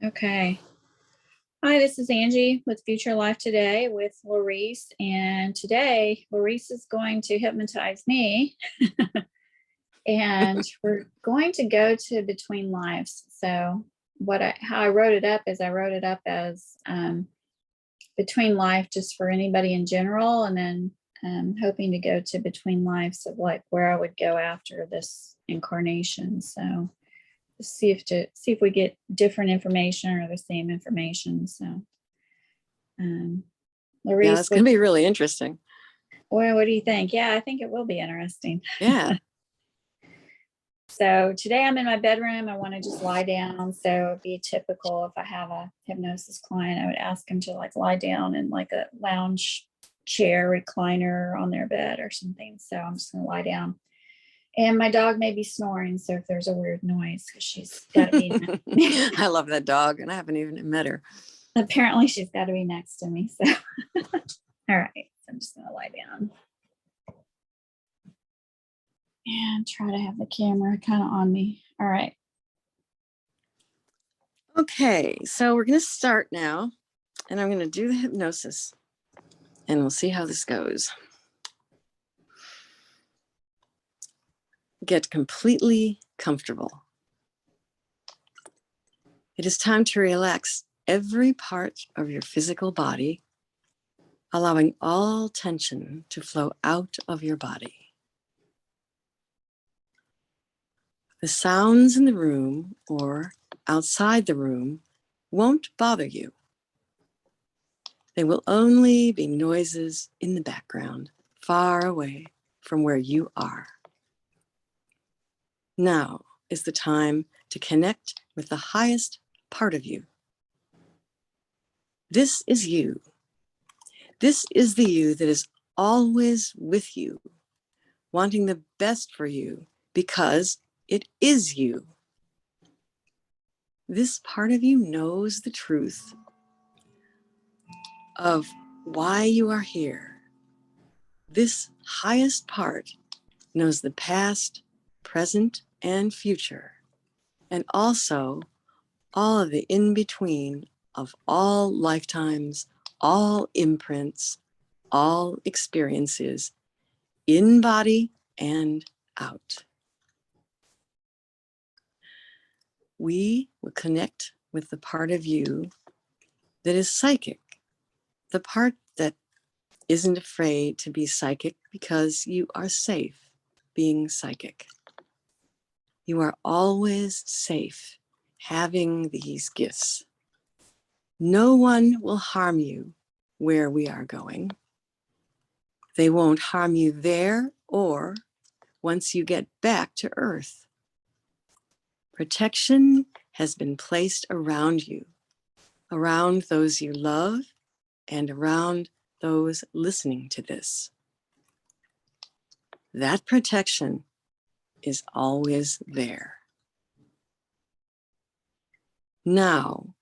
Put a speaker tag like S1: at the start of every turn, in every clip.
S1: Okay. Hi, this is Angie with Future Life Today with Larice. And today, Larice is going to hypnotize me. And we're going to go to Between Lives. So how I wrote it up is I wrote it up as Between Life just for anybody in general. And then hoping to go to Between Lives of like where I would go after this incarnation. So see if we get different information or the same information. So Larice,
S2: yeah, it's gonna be really interesting.
S1: Well, what do you think? Yeah, I think it will be interesting.
S2: Yeah.
S1: So today I'm in my bedroom. I want to just lie down. So it'd be typical if I have a hypnosis client, I would ask them to like lie down in like a lounge chair recliner on their bed or something. So I'm just going to lie down. And my dog may be snoring. So if there's a weird noise, because she's got to be.
S2: I love that dog, and I haven't even met her.
S1: Apparently she's got to be next to me. So, all right. So I'm just going to lie down. And try to have the camera kind of on me. All right.
S2: Okay, so we're going to start now, and I'm going to do the hypnosis, and we'll see how this goes. Get completely comfortable. It is time to relax every part of your physical body, allowing all tension to flow out of your body. The sounds in the room or outside the room won't bother you. They will only be noises in the background, far away from where you are. Now is the time to connect with the highest part of you. This is you. This is the you that is always with you, wanting the best for you because it is you. This part of you knows the truth of why you are here. This highest part knows the past, present, and future, and also all of the in-between of all lifetimes, all imprints, all experiences, in body and out. We will connect with the part of you that is psychic, the part that isn't afraid to be psychic because you are safe being psychic. You are always safe having these gifts. No one will harm you where we are going. They won't harm you there or once you get back to Earth. Protection has been placed around you, around those you love, and around those listening to this. That protection is always there. Now,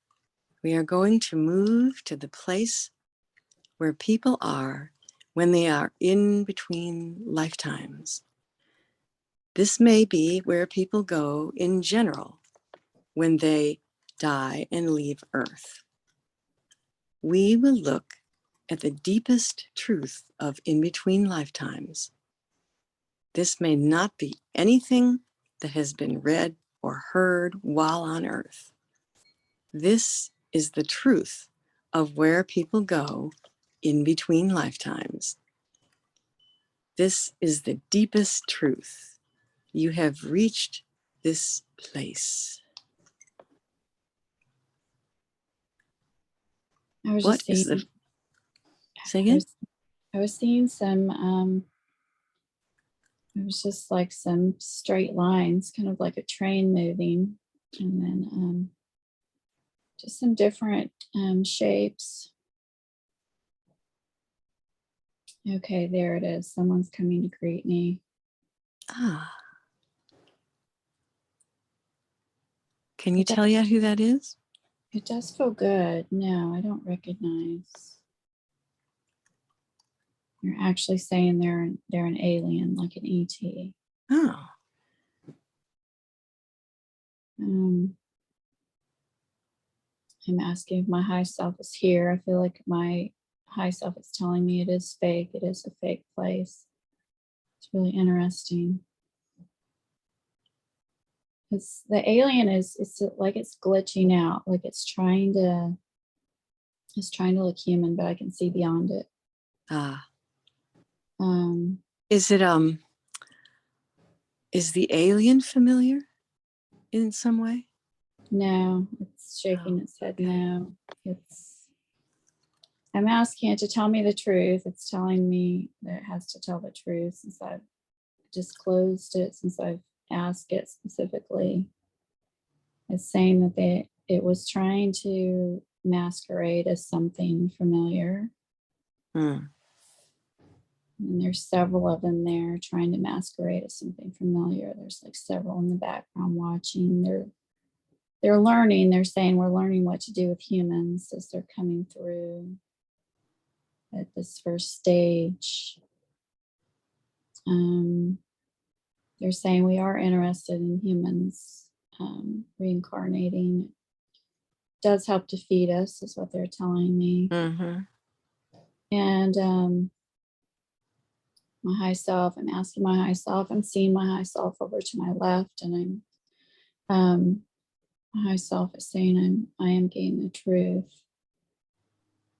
S2: we are going to move to the place where people are when they are in between lifetimes. This may be where people go in general when they die and leave Earth. We will look at the deepest truth of in-between lifetimes. This may not be anything that has been read or heard while on Earth. This is the truth of where people go in between lifetimes. This is the deepest truth. You have reached this place.
S1: I was just seeing,
S2: say again?
S1: I was seeing some, it was just like some straight lines, kind of like a train moving, and then just some different shapes. Okay, there it is. Someone's coming to greet me.
S2: Ah. Can you tell yet who that is?
S1: It does feel good. No, I don't recognize. You're actually saying they're an alien, like an ET.
S2: Oh.
S1: I'm asking if my high self is here. I feel like my high self is telling me it is fake. It is a fake place. It's really interesting. Because the alien it's like it's glitching out, like it's trying to look human, but I can see beyond it.
S2: Ah.
S1: Um,
S2: Is it is the alien familiar in some way?
S1: no, it's shaking its head. No, I'm asking it to tell me the truth. It's telling me that it has to tell the truth since I've disclosed it, since I've asked it specifically. It's saying that it was trying to masquerade as something familiar.
S2: Hmm.
S1: And there's several of them there trying to masquerade as something familiar. There's like several in the background watching. They're learning. They're saying we're learning what to do with humans as they're coming through at this first stage. They're saying we are interested in humans reincarnating. It does help to feed us, is what they're telling me.
S2: Mm-hmm.
S1: And my high self, I'm asking my high self, I'm seeing my high self over to my left, and my high self is saying I am getting the truth.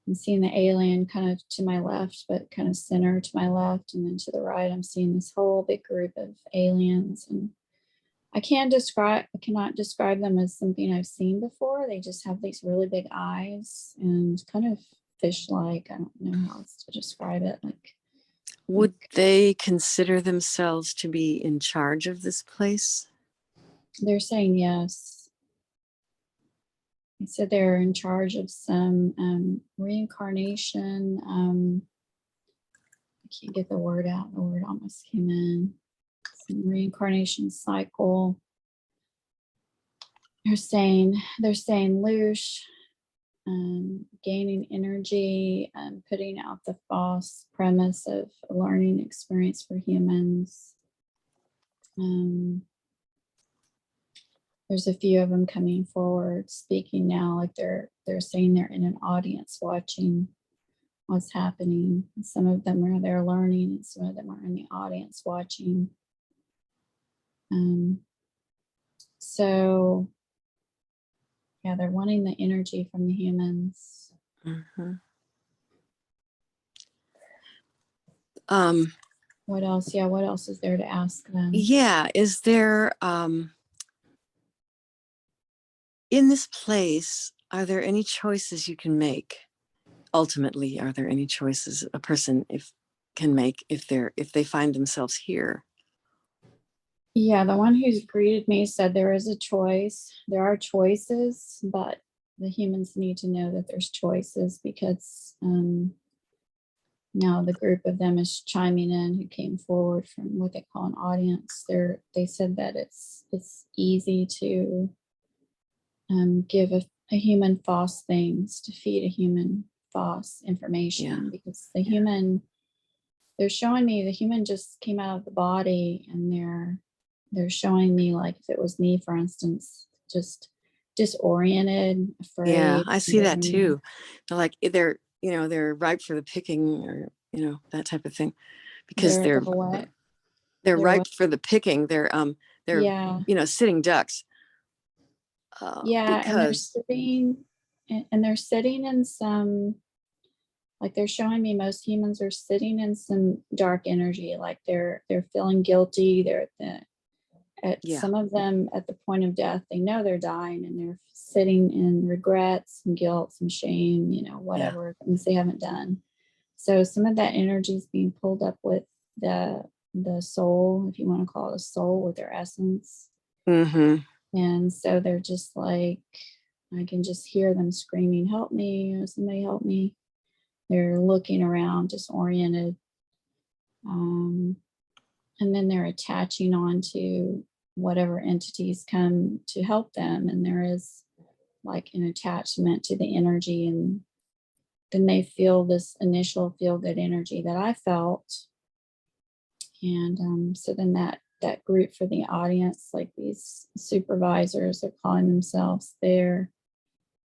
S1: I'm seeing the alien kind of to my left, but kind of center to my left, and then to the right, I'm seeing this whole big group of aliens. And I cannot describe them as something I've seen before. They just have these really big eyes and kind of fish-like. I don't know how else to describe it.
S2: Would they consider themselves to be in charge of this place?
S1: They're saying yes. They said they're in charge of some reincarnation. I can't get the word out. The word almost came in. Some reincarnation cycle. They're saying Loosh, gaining energy and putting out the false premise of a learning experience for humans. There's a few of them coming forward, speaking now, like they're saying they're in an audience watching what's happening. Some of them are there learning, and some of them are in the audience watching. So yeah, they're wanting the energy from the humans.
S2: Mm-hmm.
S1: What else? Yeah, what else is there to ask them?
S2: Yeah, is there in this place, are there any choices you can make? Ultimately, are there any choices a person can make if they find themselves here?
S1: Yeah, the one who's greeted me said there is a choice. There are choices, but the humans need to know that there's choices, because now the group of them is chiming in who came forward from what they call an audience. They said that it's easy to give a human false things, to feed a human false information, because the human, they're showing me the human just came out of the body, and they're showing me, like if it was me, for instance, just disoriented, afraid.
S2: Yeah, I see that too. They're like they're ripe for the picking, or that type of thing, because they're ripe for the picking. They're sitting ducks.
S1: Yeah, and they're
S2: Because
S1: sitting in some, like they're showing me most humans are sitting in some dark energy, like they're feeling guilty. They're some of them at the point of death, they know they're dying, and they're sitting in regrets and guilt and shame, whatever things they haven't done. So some of that energy is being pulled up with the soul, if you want to call it a soul, with their essence.
S2: Mm-hmm.
S1: And so they're just like, I can just hear them screaming, help me, somebody help me. They're looking around, disoriented. And then they're attaching on to whatever entities come to help them. And there is like an attachment to the energy. And then they feel this initial feel good energy that I felt. And so then that group for the audience, like these supervisors, they're calling themselves, they're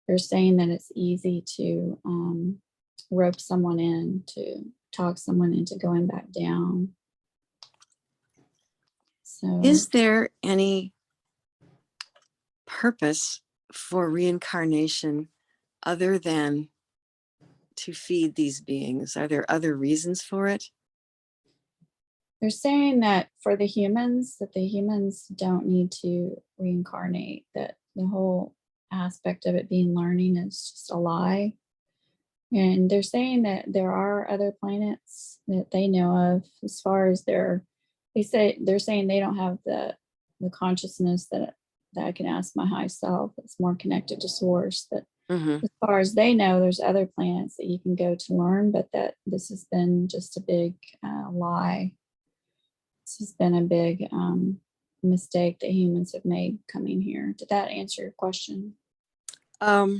S1: they're saying that it's easy to rope someone in, to talk someone into going back down. So
S2: is there any purpose for reincarnation other than to feed these beings? Are there other reasons for it?
S1: they're saying that for the humans, that the humans don't need to reincarnate, that the whole aspect of it being learning is just a lie. And they're saying that there are other planets that they know of, as far as they're saying they don't have the consciousness that I can ask my high self. It's more connected to source. That
S2: Mm-hmm.
S1: as far as they know, there's other planets that you can go to learn, but that this has been just a big lie. This has been a big mistake that humans have made coming here. Did that answer your question? There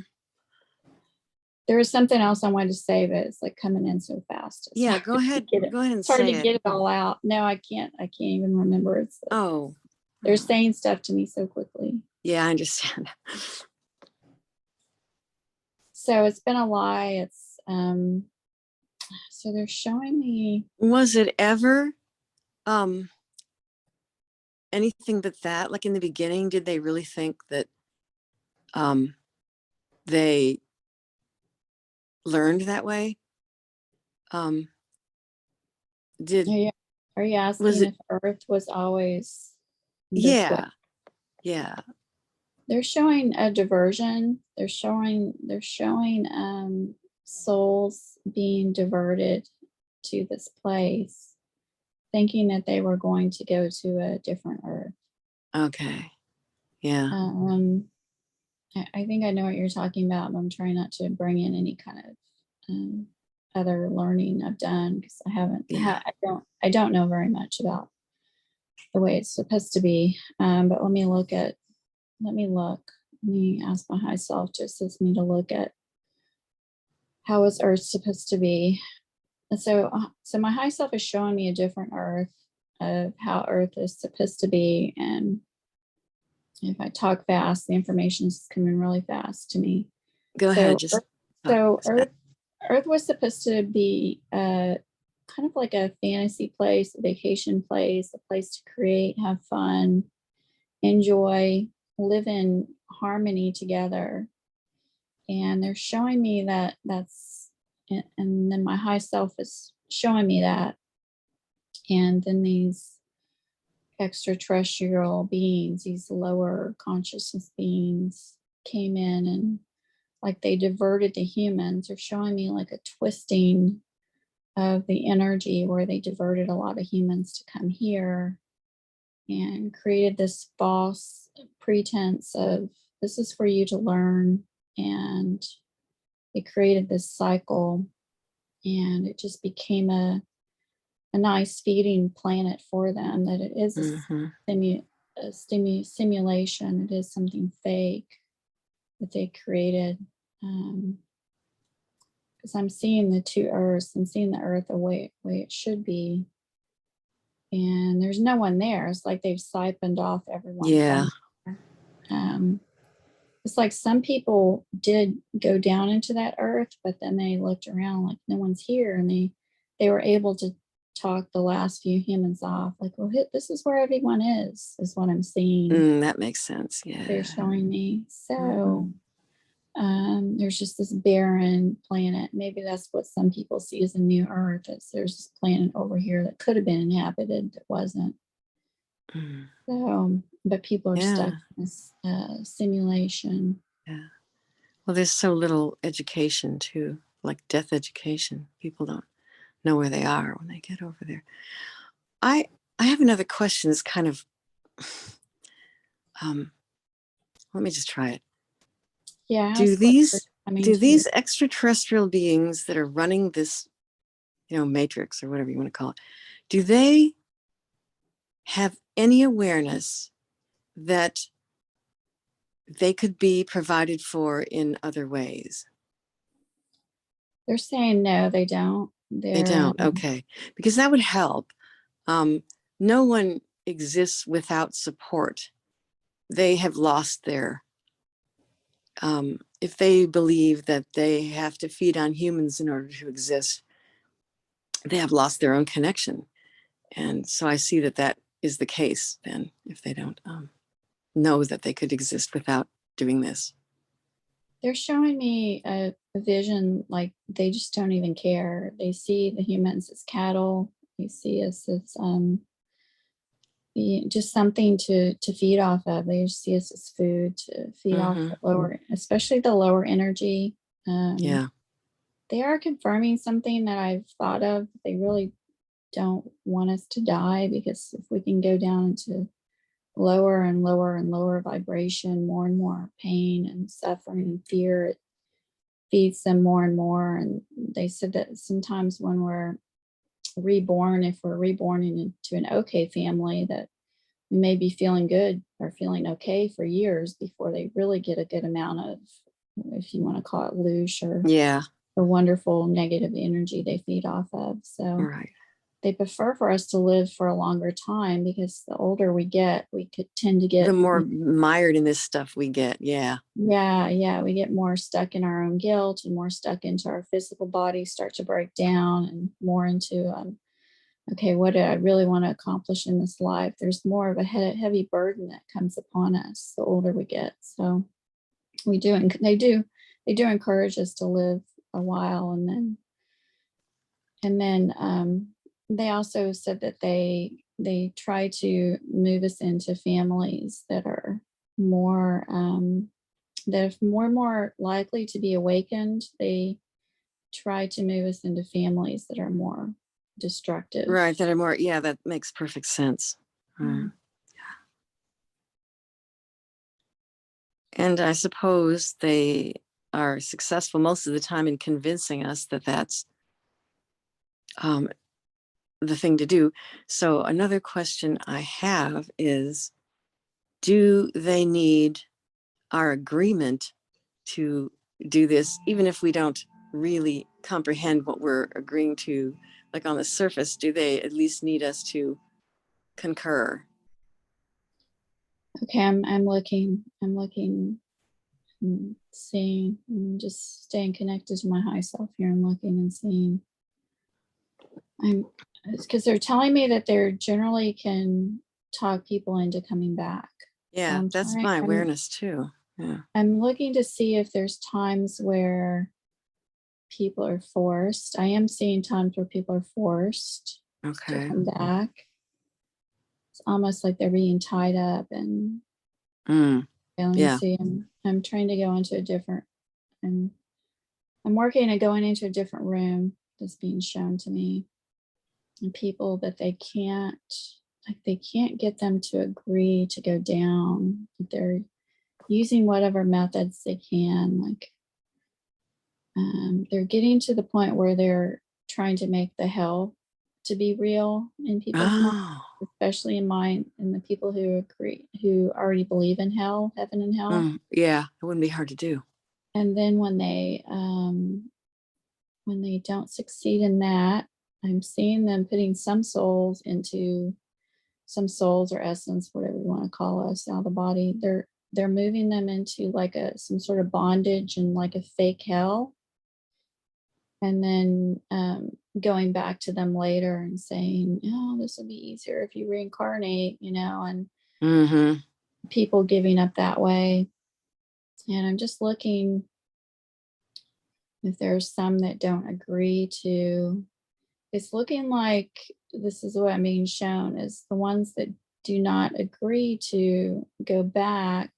S1: was something else I wanted to say, but it's like coming in so fast. It's
S2: Yeah,
S1: hard
S2: go
S1: to
S2: ahead.
S1: get it.
S2: Go ahead and
S1: It's hard
S2: say
S1: to
S2: it.
S1: get it all out. No, I can't even remember. It's like
S2: Oh,
S1: they're saying stuff to me so quickly.
S2: yeah, I understand.
S1: So it's been a lie. It's so they're showing me.
S2: Was it ever anything but that? Like in the beginning, did they really think that they learned that way?
S1: Are you asking
S2: Was it?
S1: if Earth was always this way?
S2: Yeah.
S1: They're showing a diversion. They're showing souls being diverted to this place, thinking that they were going to go to a different Earth.
S2: Okay. Yeah.
S1: I think I know what you're talking about, but I'm trying not to bring in any kind of other learning I've done, because I haven't.
S2: Yeah.
S1: I don't know very much about the way it's supposed to be. But let me look. Let me ask my high self to assist me to look at how is Earth supposed to be. And so my high self is showing me a different Earth, of how Earth is supposed to be. And if I talk fast, the information is coming really fast to me.
S2: Go ahead. Just
S1: so Earth was supposed to be kind of like a fantasy place, a vacation place, a place to create, have fun, enjoy, live in harmony together. And they're showing me and then my high self is showing me that. And then these extraterrestrial beings, these lower consciousness beings, came in and like they diverted the humans. They're showing me like a twisting of the energy where they diverted a lot of humans to come here and created this false pretense of this is for you to learn. And they created this cycle, and it just became a nice feeding planet for them, that it is a simulation. It is something fake that they created. Because I'm seeing the two Earths, I'm seeing the Earth the way it should be. And there's no one there. It's like they've siphoned off everyone.
S2: Yeah.
S1: It's like some people did go down into that Earth, but then they looked around like no one's here, and they were able to talk the last few humans off. Like, well, this is where everyone is what I'm seeing.
S2: That makes sense. Yeah.
S1: They're showing me. So there's just this barren planet. Maybe that's what some people see as a new Earth. There's this planet over here that could have been inhabited that wasn't. So, but people are stuck in this simulation.
S2: Yeah. Well, there's so little education too, like death education. People don't know where they are when they get over there. I have another question. It's kind of let me just try it.
S1: Yeah.
S2: Do these extraterrestrial beings that are running this, matrix or whatever you want to call it, do they have any awareness that they could be provided for in other ways?
S1: They're saying no, they don't.
S2: They don't. Okay. Because that would help. No one exists without support. They have lost their if they believe that they have to feed on humans in order to exist, they have lost their own connection. And so I see that that is the case then, if they don't know that they could exist without doing this.
S1: They're showing me a vision like they just don't even care. They see the humans as cattle. They see us as just something to feed off of. They just see us as food to feed off the lower, especially the lower energy.
S2: Yeah.
S1: They are confirming something that I've thought of. They really don't want us to die, because if we can go down into lower and lower and lower vibration, more and more pain and suffering and fear, it feeds them more and more. And they said that sometimes when we're reborn, if we're reborn into an okay family, that we may be feeling good or feeling okay for years before they really get a good amount of, if you want to call it loosh or wonderful negative energy they feed off of. So they prefer for us to live for a longer time, because the older we get, we could tend to get
S2: the more mired in this stuff we get. Yeah,
S1: we get more stuck in our own guilt and more stuck into our physical body, start to break down, and more into okay, what do I really want to accomplish in this life? There's more of a heavy burden that comes upon us the older we get. So we do, and they do encourage us to live a while, and then they also said that they try to move us into families that are more more likely to be awakened. They try to move us into families that are more destructive.
S2: Right, that are more, that makes perfect sense. And I suppose they are successful most of the time in convincing us that that's the thing to do. So another question I have is, do they need our agreement to do this, even if we don't really comprehend what we're agreeing to? Like on the surface, do they at least need us to concur?
S1: Okay, I'm looking and seeing, and just staying connected to my high self here. I'm looking and seeing. Because they're telling me that they're generally can talk people into coming back.
S2: Yeah,
S1: So
S2: that's my awareness too. Yeah.
S1: I'm looking to see if there's times where people are forced. I am seeing times where people are forced to come back. It's almost like they're being tied up. And let me see. I'm trying to go into a different, and I'm working at going into a different room that's being shown to me. And people that they can't get them to agree to go down. They're using whatever methods they can. Like they're getting to the point where they're trying to make the hell to be real in people's minds, especially in mine, and the people who who already believe in hell, heaven and hell.
S2: Yeah, it wouldn't be hard to do.
S1: And then when they don't succeed in that, I'm seeing them putting some souls or essence, whatever you want to call us, out of the body. They're moving them into like some sort of bondage and like a fake hell, and then going back to them later and saying, oh, this will be easier if you reincarnate, and people giving up that way. And I'm just looking if there's some that don't agree to. It's looking like this is what I'm being shown, is the ones that do not agree to go back.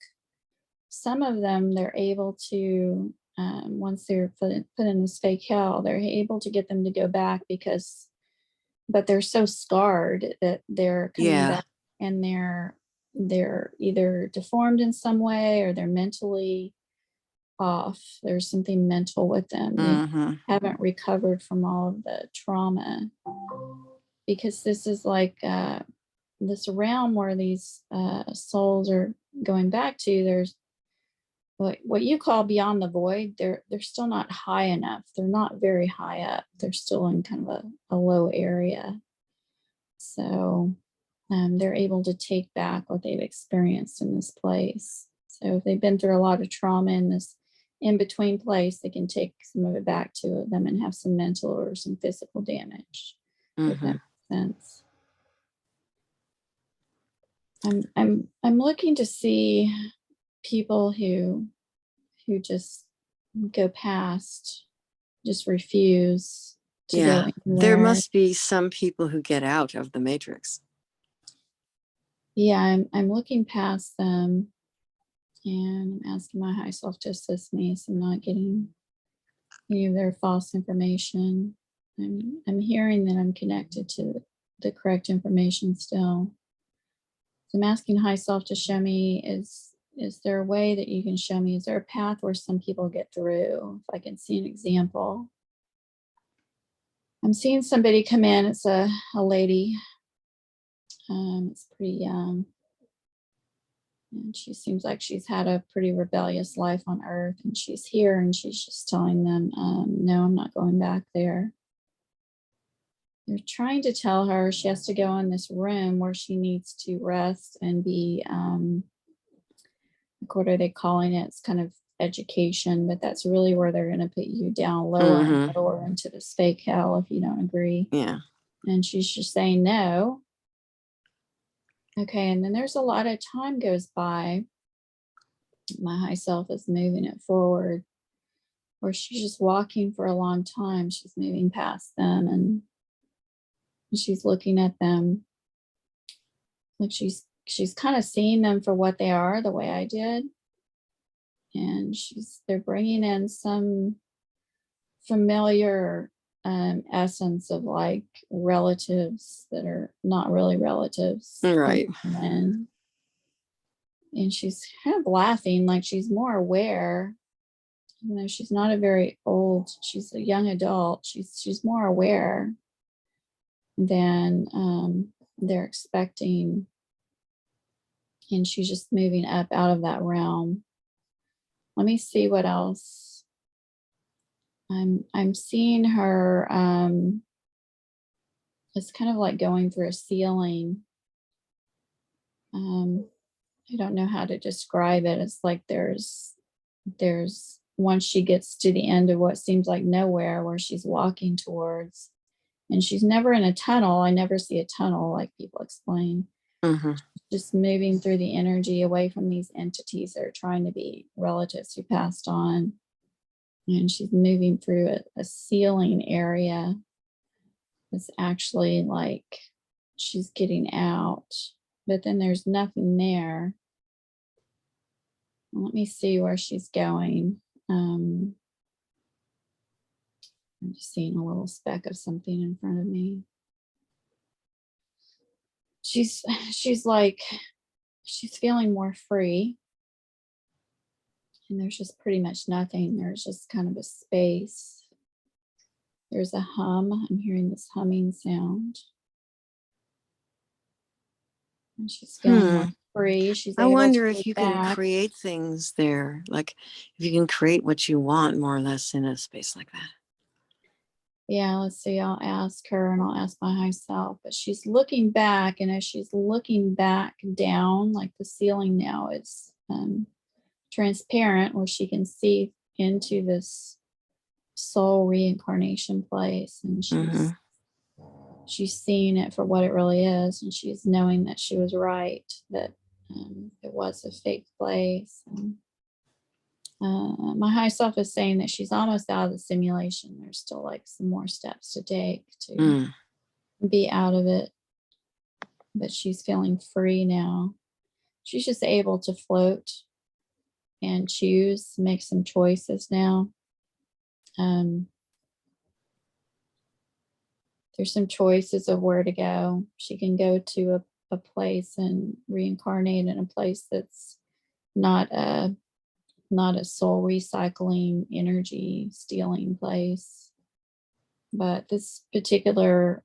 S1: Some of them, they're able to, once they're put in this fake hell, they're able to get them to go back, but they're so scarred that they're coming back, and they're either deformed in some way, or they're mentally off. There's something mental with them. They haven't recovered from all of the trauma, because this is like this realm where these souls are going back to. There's what you call beyond the void. They're still not high enough. They're not very high up. They're still in kind of a low area. So they're able to take back what they've experienced in this place. So if they've been through a lot of trauma in this in between place, they can take some of it back to them and have some mental or some physical damage, if that
S2: Mm-hmm.
S1: makes sense. I'm looking to see people who just go past, just refuse to go
S2: Yeah. There
S1: anywhere.
S2: must be some people who get out of the matrix.
S1: Yeah, I'm looking past them, and I'm asking my high self to assist me so I'm not getting any of their false information. I'm hearing that I'm connected to the correct information still. So I'm asking high self to show me, is there a way that you can show me? Is there a path where some people get through? If I can see an example. I'm seeing somebody come in. It's a lady. It's pretty young. And she seems like she's had a pretty rebellious life on earth. And she's here and she's just telling them, no, I'm not going back there. They're trying to tell her she has to go in this room where she needs to rest and be, what are they calling it? It's kind of education, but that's really where they're going to put you down lower and
S2: Mm-hmm.
S1: lower into this fake hell if you don't agree.
S2: Yeah.
S1: And she's just saying no. Okay, and then there's a lot of time goes by. My high self is moving it forward, or she's just walking for a long time. She's moving past them and she's looking at them like she's kind of seeing them for what they are, the way I did. And they're bringing in some familiar essence of like relatives that are not really relatives.
S2: Right.
S1: And she's kind of laughing, like she's more aware. You know, she's not a very old, she's a young adult. She's more aware than they're expecting. And she's just moving up out of that realm. Let me see what else. I'm seeing her, it's kind of like going through a ceiling. I don't know how to describe it. It's like there's once she gets to the end of what seems like nowhere where she's walking towards, and she's never in a tunnel. I never see a tunnel like people explain.
S2: Mm-hmm.
S1: Just moving through the energy away from these entities that are trying to be relatives who passed on. And she's moving through a ceiling area. It's actually like she's getting out, but then there's nothing there. Let me see where she's going. I'm just seeing a little speck of something in front of me. She's like, she's feeling more free. And there's just pretty much nothing. There's just kind of a space. There's a hum. I'm hearing this humming sound. And she's feeling more free. She's
S2: I
S1: able to
S2: wonder
S1: move
S2: if you can
S1: back.
S2: create things there, like if you can create what you want more or less in a space like that.
S1: Yeah, let's see. I'll ask her and I'll ask my high self. But she's looking back, and as she's looking back down, like the ceiling now is transparent, where she can see into this soul reincarnation place, and she's seeing it for what it really is, and she's knowing that she was right, that it was a fake place. And, my high self is saying that she's almost out of the simulation. There's still like some more steps to take to be out of it, but she's feeling free now. She's just able to float and choose, make some choices now. There's some choices of where to go. She can go to a place and reincarnate in a place that's not a soul recycling, energy stealing place. But this particular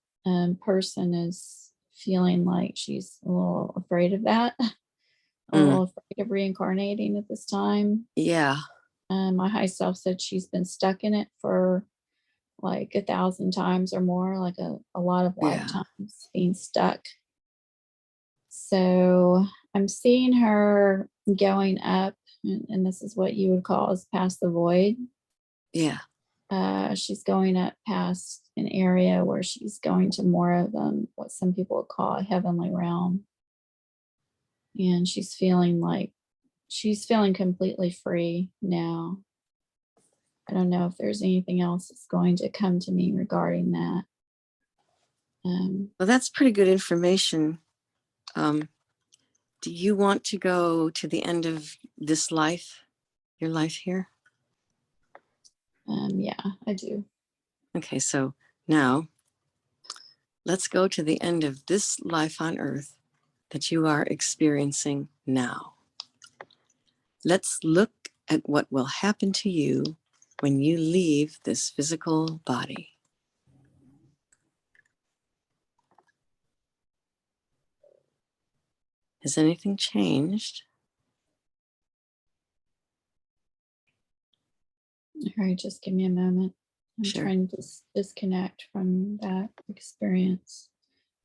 S1: person is feeling like she's a little afraid of that, a little afraid of reincarnating at this time.
S2: Yeah.
S1: My high self said she's been stuck in it for like 1,000 times or more, like a lot of lifetimes being stuck. So I'm seeing her going up and this is what you would call as past the void.
S2: Yeah.
S1: She's going up past an area where she's going to more of what some people would call a heavenly realm. And she's feeling completely free now. I don't know if there's anything else that's going to come to me regarding that.
S2: Well, that's pretty good information. Do you want to go to the end of this life, your life here?
S1: Yeah, I do.
S2: Okay, so now let's go to the end of this life on earth that you are experiencing now. Let's look at what will happen to you when you leave this physical body. Has anything changed?
S1: All right, just give me a moment. I'm
S2: Sure.
S1: trying to disconnect from that experience.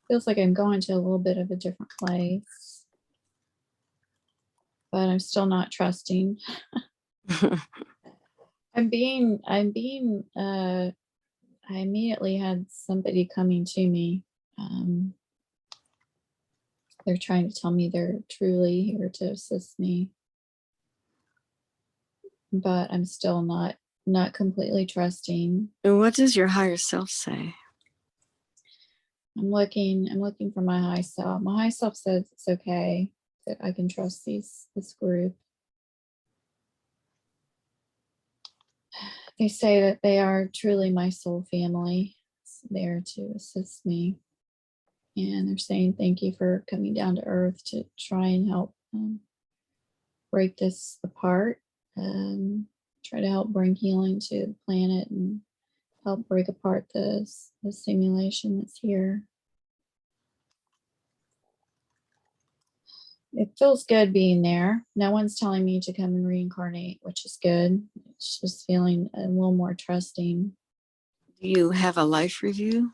S1: Feels like I'm going to a little bit of a different place, but I'm still not trusting. I immediately had somebody coming to me. They're trying to tell me they're truly here to assist me, but I'm still not completely trusting.
S2: And what does your higher self say?
S1: I'm looking for my high self. My high self says it's okay, that I can trust this group. They say that they are truly my soul family. It's there to assist me. And they're saying thank you for coming down to earth to try and help break this apart. Try to help bring healing to the planet and help break apart the simulation that's here. It feels good being there. No one's telling me to come and reincarnate, which is good. It's just feeling a little more trusting.
S2: Do you have a life review?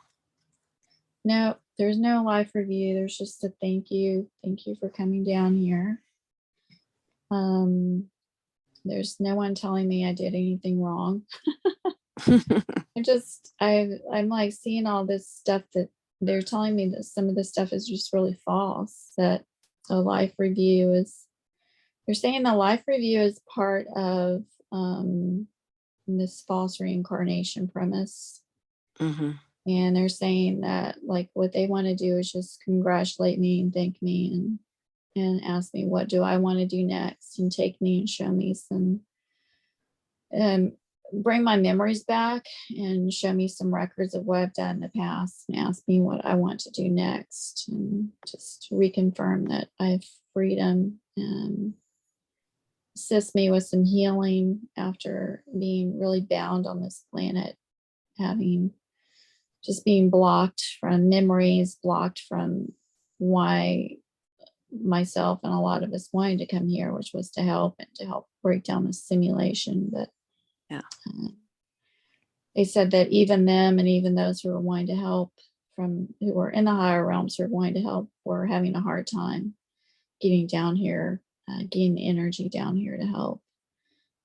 S1: No, there's no life review. There's just a thank you. Thank you for coming down here. There's no one telling me I did anything wrong. I'm like seeing all this stuff that they're telling me that some of this stuff is just really false. That a life review is, they're saying the life review is part of this false reincarnation premise.
S2: Mm-hmm.
S1: And they're saying that like what they want to do is just congratulate me and thank me and ask me what do I want to do next and take me and show me some bring my memories back and show me some records of what I've done in the past and ask me what I want to do next and just reconfirm that I have freedom and assist me with some healing after being really bound on this planet, having just being blocked from memories, blocked from why myself and a lot of us wanted to come here, which was to help break down the simulation. But
S2: yeah,
S1: they said that even them and even those who were wanting to help who were in the higher realms who were wanting to help were having a hard time getting down here, getting the energy down here to help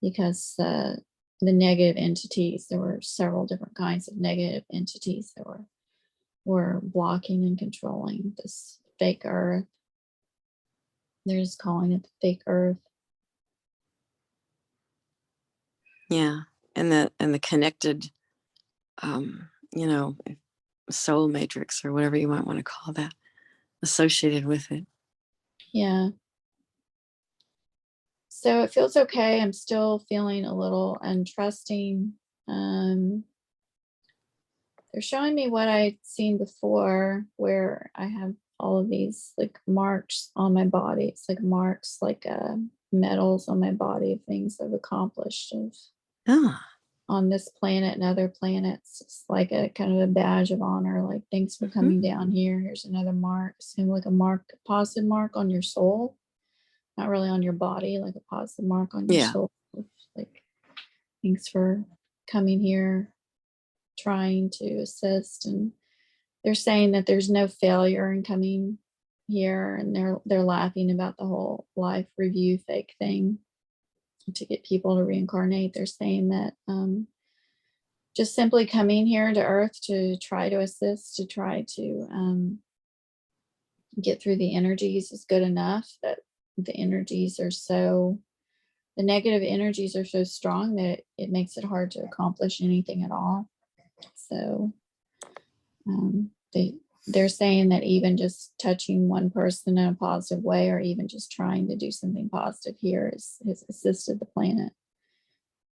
S1: because the negative entities, there were several different kinds of negative entities that were blocking and controlling this fake earth. They're just calling it the fake earth.
S2: Yeah, and the connected, soul matrix or whatever you might want to call that, associated with it.
S1: Yeah. So it feels okay. I'm still feeling a little untrusting. They're showing me what I'd seen before, where I have all of these like marks on my body. It's like marks, like medals on my body of things I've accomplished on this planet and other planets. It's like a kind of a badge of honor, like thanks for coming down here. Here's another mark. Seems like a positive mark on your soul, not really on your body, like a positive mark on your soul. Like thanks for coming here, trying to assist. And they're saying that there's no failure in coming here, and they're laughing about the whole life review fake thing. to get people to reincarnate. They're saying that just simply coming here to Earth to try to assist, to try to get through the energies is good enough. That the energies are so, the negative energies are so strong that it makes it hard to accomplish anything at all. So they're saying that even just touching one person in a positive way, or even just trying to do something positive here has assisted the planet.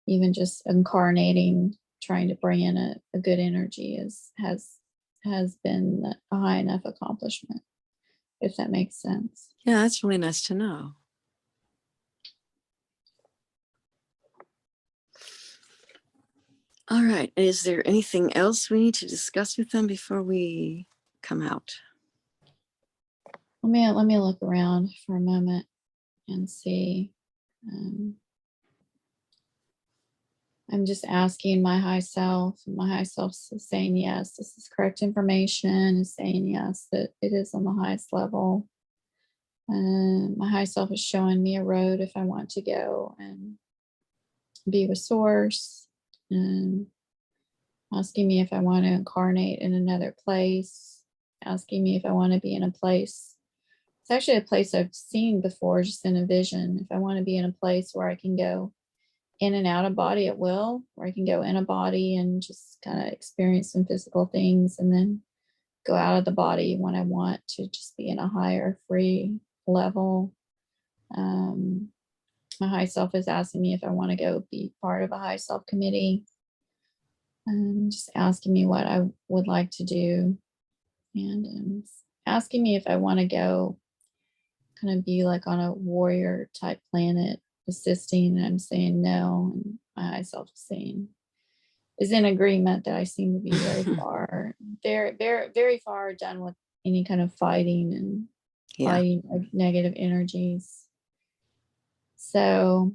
S1: Even just incarnating, trying to bring in a good energy has been a high enough accomplishment, if that makes sense.
S2: Yeah, that's really nice to know. All right. Is there anything else we need to discuss with them before we come out?
S1: Let me look around for a moment and see. I'm just asking my high self. My high self is saying yes, this is correct information, is saying yes, that it is on the highest level. My high self is showing me a road if I want to go and be with source, and asking me if I want to incarnate in another place, asking me if I want to be in a place. It's actually a place I've seen before, just in a vision. If I want to be in a place where I can go in and out of body at will, where I can go in a body and just kind of experience some physical things, and then go out of the body when I want to just be in a higher free level. My high self is asking me if I want to go be part of a high self committee, and just asking me what I would like to do, and asking me if I want to go kind of be like on a warrior type planet assisting. And I'm saying no, and my high self is saying, is in agreement that I seem to be very far, very far done with any kind of fighting and fighting like negative energies. So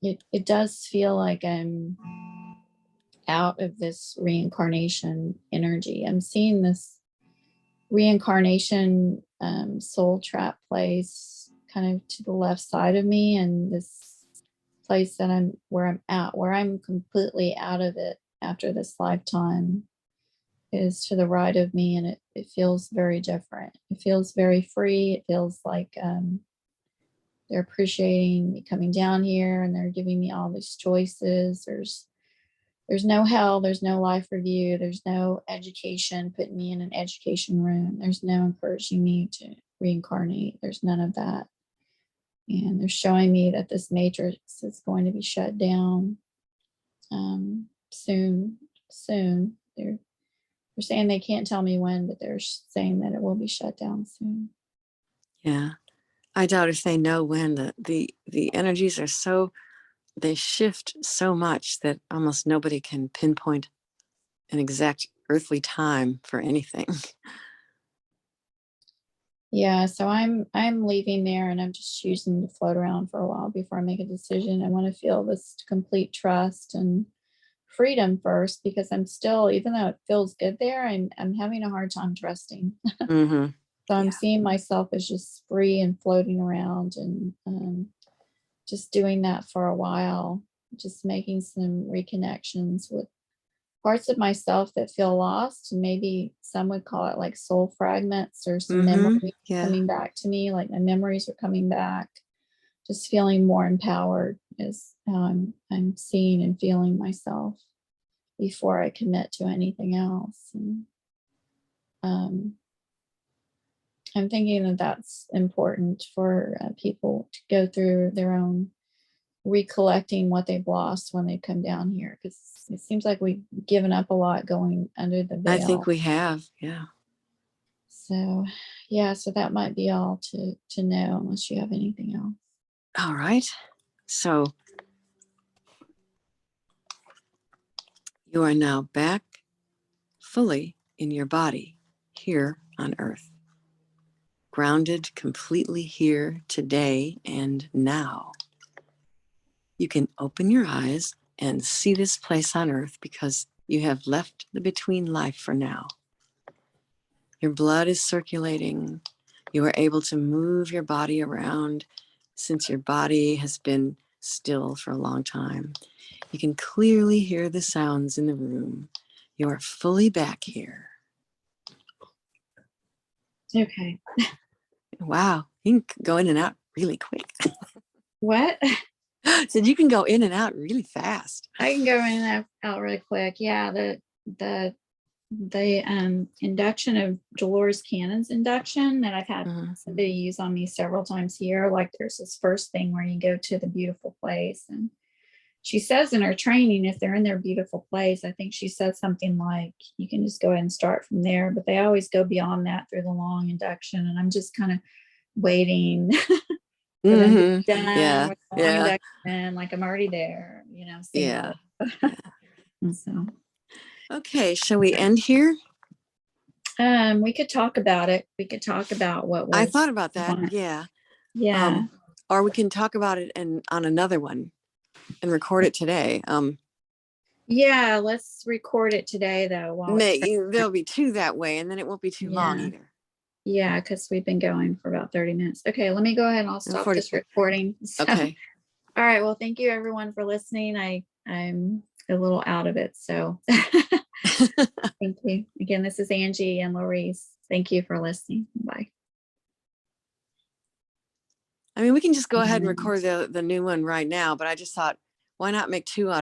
S1: it does feel like I'm out of this reincarnation energy. I'm seeing this reincarnation soul trap place kind of to the left side of me, and this place that where I'm completely out of it after this lifetime is to the right of me, and it feels very different. It feels very free. It feels like they're appreciating me coming down here, and they're giving me all these choices. There's no hell, there's no life review, there's no education, putting me in an education room. There's no encouraging me to reincarnate. There's none of that. And they're showing me that this matrix is going to be shut down soon. They're saying they can't tell me when, but they're saying that it will be shut down soon.
S2: Yeah. I doubt if they know when. The energies are so, they shift so much that almost nobody can pinpoint an exact earthly time for anything.
S1: Yeah, so I'm leaving there, and I'm just choosing to float around for a while before I make a decision. I want to feel this complete trust and freedom first, because I'm still, even though it feels good there, I'm having a hard time trusting.
S2: Mm-hmm.
S1: So I'm seeing myself as just free and floating around, and just doing that for a while, just making some reconnections with parts of myself that feel lost. And maybe some would call it like soul fragments, or some memories coming back to me, like my memories are coming back. Just feeling more empowered is how I'm seeing and feeling myself before I commit to anything else. And I'm thinking that that's important for people to go through their own recollecting what they've lost when they come down here, because it seems like we've given up a lot going under the veil.
S2: I think we have, yeah.
S1: So so that might be all to know, unless you have anything else.
S2: All right. So you are now back fully in your body here on Earth, grounded completely here today and now. You can open your eyes and see this place on Earth because you have left the between life for now. Your blood is circulating. You are able to move your body around, since your body has been still for a long time. You can clearly hear the sounds in the room. You are fully back here.
S1: Okay.
S2: Wow, you can go in and out really quick.
S1: What?
S2: So you can go in and out really fast.
S1: I can go in and out really quick. Yeah, the induction of Dolores Cannon's induction that I've had somebody use on me several times here. Like there's this first thing where you go to the beautiful place, and she says in her training, if they're in their beautiful place, I think she said something like you can just go ahead and start from there, but they always go beyond that through the long induction, and I'm just kind of waiting for them to be done with the long induction, like I'm already there, single. So
S2: okay, shall we end here?
S1: We could talk about it. We could talk about what was.
S2: I thought about that. Yeah. Or we can talk about it on another one and record it today.
S1: Yeah, let's record it today though.
S2: There'll be two that way, and then it won't be too long either.
S1: Yeah, because we've been going for about 30 minutes. Okay, let me go ahead and I'll stop this recording. So,
S2: okay.
S1: All right. Well, thank you everyone for listening. I'm a little out of it. So thank you. Again, this is Angie and Lorice. Thank you for listening. Bye.
S2: I mean, we can just go ahead and record the new one right now, but I just thought, why not make two out